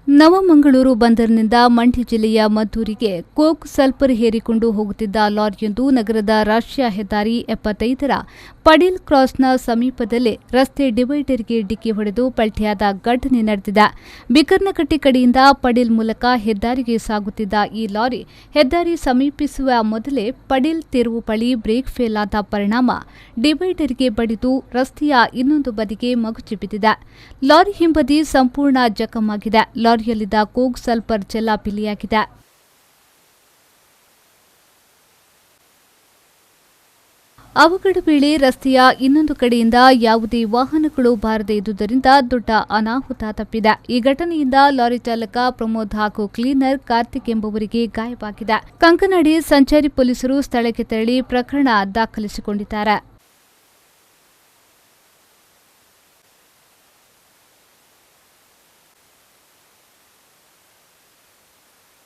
ನವಮಂಗಳೂರು ಬಂದರಿನಿಂದ ಮಂಡ್ಯ ಜಿಲ್ಲೆಯ ಮದ್ದೂರಿಗೆ coke sulphur ಹೇರಿಕೊಂಡು ಹೋಗುತ್ತಿದ್ದ ಲಾರಿಯೊಂದು ನಗರದ ರಾಷ್ಟ್ರೀಯ ಹೆದ್ದಾರಿ 75ರ ಪಡೀಲ್ ಕ್ರಾಸ್ನ ಸಮೀಪದಲ್ಲೇ ರಸ್ತೆ ಡಿವೈಡರ್ಗೆ ಡಿಕ್ಕಿ ಹೊಡೆದು ಪಲ್ಟಿಯಾದ ಘಟನೆ ನಡೆದಿದೆ. ಬಿಕರ್ನಕಟ್ಟಿ ಕಡೆಯಿಂದ ಪಡೀಲ್ ಮೂಲಕ ಹೆದ್ದಾರಿಗೆ ಸಾಗುತ್ತಿದ್ದ ಈ ಲಾರಿ ಹೆದ್ದಾರಿ ಸಮೀಪಿಸುವ ಮೊದಲೇ ಪಡೀಲ್ ತಿರುವು ಬಳಿ ಬ್ರೇಕ್ ಫೇಲ್ ಆದ ಪರಿಣಾಮ ಡಿವೈಡರ್ಗೆ ಬಡಿದು ರಸ್ತೆಯ ಇನ್ನೊಂದು ಬದಿಗೆ ಮಗುಚಿ ಬಿದ್ದಿದೆ. ಲಾರಿ ಹಿಂಬದಿ ಸಂಪೂರ್ಣ ಜಖಂ ಆಗಿದೆ. ಲಾರಿಯಲ್ಲಿದ್ದ ಕೋಕ್ ಸಲ್ಫರ್ ಚೆಲ್ಲಾಪಿಲ್ಲಿಯಾಗಿದೆ. ಅವಘಡ ವೇಳೆ ರಸ್ತೆಯ ಇನ್ನೊಂದು ಕಡೆಯಿಂದ ಯಾವುದೇ ವಾಹನಗಳು ಬಾರದೇ ಇದ್ದುದರಿಂದ ದೊಡ್ಡ ಅನಾಹುತ ತಪ್ಪಿದೆ. ಈ ಘಟನೆಯಿಂದ ಲಾರಿ ಚಾಲಕ ಪ್ರಮೋದ್ ಹಾಗೂ ಕ್ಲೀನರ್ ಕಾರ್ತಿಕ್ ಎಂಬುವರಿಗೆ ಗಾಯವಾಗಿದೆ. ಕಂಕನಾಡಿ ಸಂಚಾರಿ ಪೊಲೀಸರು ಸ್ಥಳಕ್ಕೆ ತೆರಳಿ ಪ್ರಕರಣ ದಾಖಲಿಸಿಕೊಂಡಿದ್ದಾರೆ.